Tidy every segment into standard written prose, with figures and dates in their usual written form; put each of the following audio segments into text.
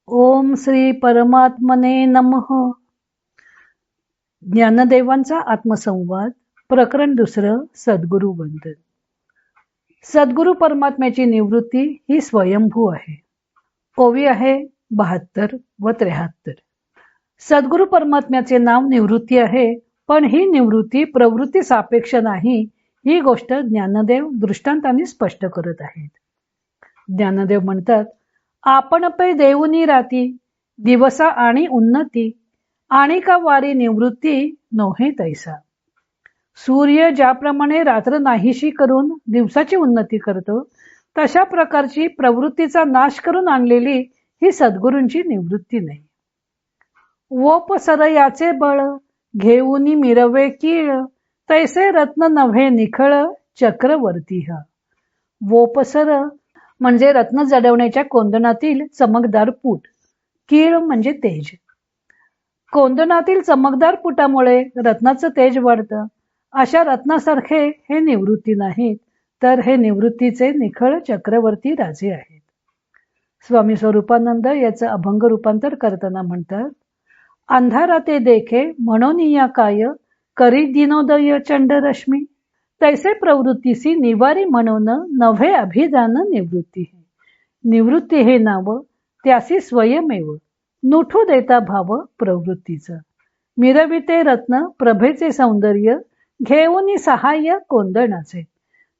ओम श्री परमात्मने नमः. ज्ञानदेवांचा आत्मसंवाद प्रकरण 2. सद्गुरु वंदन. सद्गुरु परमात्म्याची निवृत्ती ही स्वयंभू आहे. ओवी आहे 72 व 73. सद्गुरु परमात्म्याचे नाव निवृत्ती आहे, पण ही निवृत्ती प्रवृत्ती सापेक्ष नाही, ही गोष्ट ज्ञानदेव दृष्टांताने स्पष्ट करत आहेत. ज्ञानदेव म्हणतात, आपण पै देऊनी राती दिवसा आणि उन्नती, आणि का वारी निवृत्ती नोहे तैसा. सूर्य ज्याप्रमाणे रात्र नाहीशी करून दिवसाची उन्नती करतो, तशा प्रकारची प्रवृत्तीचा नाश करून आणलेली ही सद्गुरूंची निवृत्ती नाही. वोपसर याचे बळ घेऊनी मिरवे कीळ, तैसे रत्न नव्हे निखळ चक्रवर्ती हा. वोपसर म्हणजे रत्न जडवण्याच्या कोंदणातील चमकदार पूट, कीळ म्हणजे तेज. कोंदणातील चमकदार पुटामुळे रत्नाचं तेज वाढतं. अशा रत्नासारखे हे निवृत्ती नाहीत, तर हे निवृत्तीचे निखळ चक्रवर्ती राजे आहेत. स्वामी स्वरूपानंद याचं अभंग रूपांतर करताना म्हणतात, अंधारा ते देखे म्हणून या काय, करी दिनोदय चंडरश्मी, तैसे प्रवृत्तीसी निवारी म्हणून नव्हे अभिधान निवृत्ती. निवृत्ती हे नाव त्यासी स्वयमेव, नुठू देता भाव प्रवृत्तीचा. मिरविते रत्न प्रभेचे सौंदर्य, घेऊनी सहाय्य कोंदणाचे.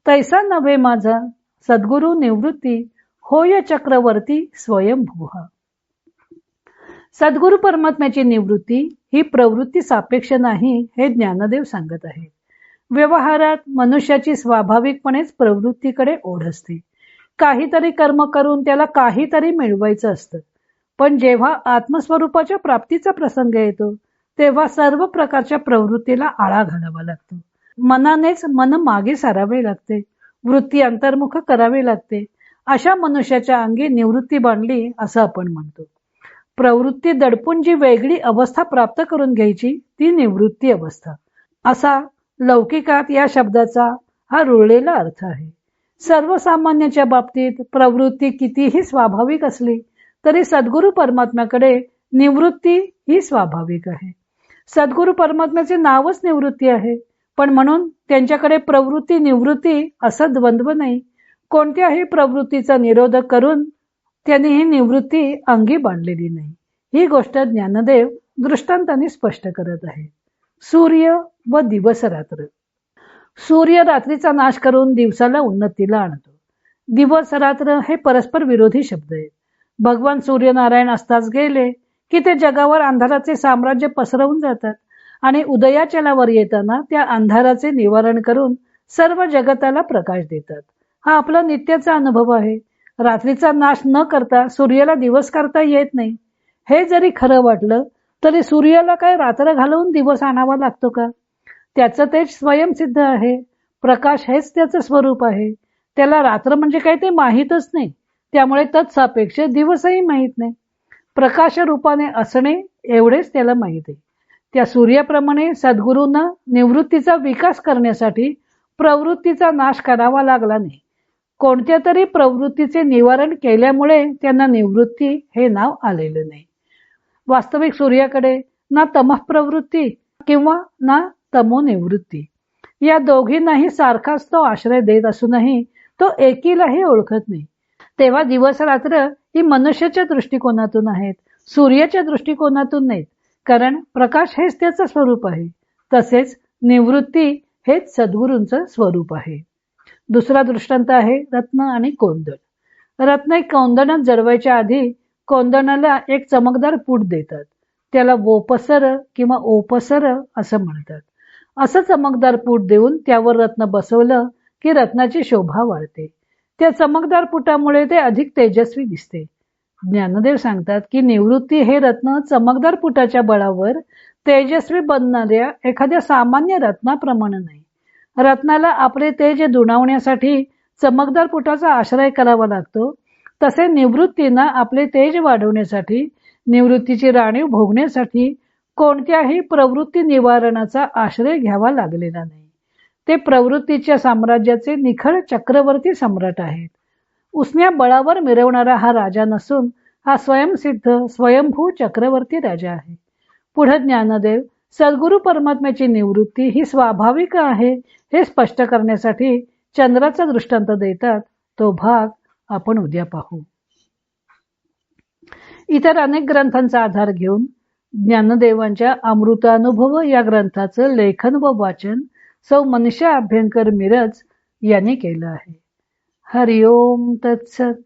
तैसा नव्हे माझा सद्गुरु निवृत्ती, होय चक्रवर्ती स्वयंभूहा. सद्गुरु परमात्म्याची निवृत्ती ही प्रवृत्ती सापेक्ष नाही, हे ज्ञानदेव सांगत आहेत. व्यवहारात मनुष्याची स्वाभाविकपणेच प्रवृत्तीकडे ओढ असते. काहीतरी कर्म करून त्याला काहीतरी मिळवायचं असतं. पण जेव्हा आत्मस्वरूपाच्या प्राप्तीचा प्रसंग येतो, तेव्हा सर्व प्रकारच्या प्रवृत्तीला आळा घालावा लागतो. मनानेच मन मागे सारावे लागते, वृत्ती अंतर्मुख करावी लागते. अशा मनुष्याच्या अंगी निवृत्ती बांधली असं आपण म्हणतो. प्रवृत्ती दडपून जी वेगळी अवस्था प्राप्त करून घ्यायची ती निवृत्ती अवस्था, असा लौकिकात या शब्दाचा हा रुळलेला अर्थ आहे. सर्वसामान्याच्या बाबतीत प्रवृत्ती कितीही स्वाभाविक असली तरी सद्गुरु परमात्म्याकडे निवृत्ती ही स्वाभाविक आहे. सद्गुरु परमात्म्याचे नावच निवृत्ती आहे, पण म्हणून त्यांच्याकडे प्रवृत्ती निवृत्ती असं द्वंद्व नाही. कोणत्याही प्रवृत्तीचा निरोध करून त्यांनी ही निवृत्ती अंगी बांधलेली नाही. ही गोष्ट ज्ञानदेव दृष्टांताने स्पष्ट करत आहे. सूर्य व दिवस रात्र. सूर्य रात्रीचा नाश करून दिवसाला उन्नतीला आणतो. दिवस रात्र हे परस्पर विरोधी शब्द आहेत. भगवान सूर्यनारायण असताच गेले की ते जगावर अंधाराचे साम्राज्य पसरवून जातात, आणि उदयाचलावर येताना त्या अंधाराचे निवारण करून सर्व जगताला प्रकाश देतात. हा आपला नित्याचा अनुभव आहे. रात्रीचा नाश न करता सूर्याला दिवस करता येत नाही. हे जरी खरं वाटलं तरी सूर्याला काय रात्र घालवून दिवस आणावा लागतो का? त्याचं तेज स्वयंसिद्ध आहे. प्रकाश हेच त्याचं स्वरूप आहे. त्याला रात्र म्हणजे काय ते माहीतच नाही, त्यामुळे तत्सापेक्ष दिवसही माहीत नाही. प्रकाश रूपाने असणे एवढेच त्याला माहीत आहे. त्या सूर्याप्रमाणे सद्गुरूंना निवृत्तीचा विकास करण्यासाठी प्रवृत्तीचा नाश करावा लागला नाही. कोणत्या तरी प्रवृत्तीचे निवारण केल्यामुळे त्यांना निवृत्ती हे नाव आलेलं नाही. वास्तविक सूर्याकडे ना तमः प्रवृत्ती किंवा ना तमो निवृत्ती, या दोघींनाही सारखाच तो आश्रय देत असूनही तो एकीलाही ओळखत नाही. तेव्हा दिवस रात्र ही मनुष्याच्या दृष्टिकोनातून आहेत, सूर्याच्या दृष्टिकोनातून नाहीत. कारण प्रकाश हेच त्याचं स्वरूप आहे, तसेच निवृत्ती हेच सद्गुरूंचं स्वरूप आहे. दुसरा दृष्टांत आहे रत्न आणि कोंदण. रत्न एक कोंदणात जडवायच्या आधी कोंदणाला एक चमकदार पूट देतात. त्याला वोपसर किंवा ओपसर असं म्हणतात. असं चमकदार पूट देऊन त्यावर रत्न बसवलं की रत्नाची शोभा वाढते. त्या चमकदार पुटामुळे ते अधिक तेजस्वी दिसते. ज्ञानदेव सांगतात की निवृत्ती हे रत्न चमकदार पुटाच्या बळावर तेजस्वी बनणाऱ्या एखाद्या सामान्य रत्नाप्रमाणे नाही. रत्नाला आपले तेज दुणावण्यासाठी चमकदार पुटाचा आश्रय करावा लागतो. तसे निवृत्तींना आपले तेज वाढवण्यासाठी, निवृत्तीची राणीव भोगण्यासाठी कोणत्याही प्रवृत्ती निवारणाचा आश्रय घ्यावा लागलेला नाही. ते प्रवृत्तीच्या साम्राज्याचे निखळ चक्रवर्ती सम्राट आहेत. उसन्या बळावर मिरवणारा हा राजा नसून हा स्वयंसिद्ध स्वयंभू चक्रवर्ती राजा आहे. पुढे ज्ञानदेव सद्गुरु परमात्म्याची निवृत्ती ही स्वाभाविक आहे हे स्पष्ट करण्यासाठी चंद्राचा दृष्टांत देतात. तो भाग आपण उद्या पाहू. इतर अनेक ग्रंथांचा आधार घेऊन ज्ञानदेवांच्या अमृतानुभव या ग्रंथाचं लेखन व वाचन सौ मनीषा अभ्यंकर मिरज यांनी केलं आहे. हरिओम तत्सत.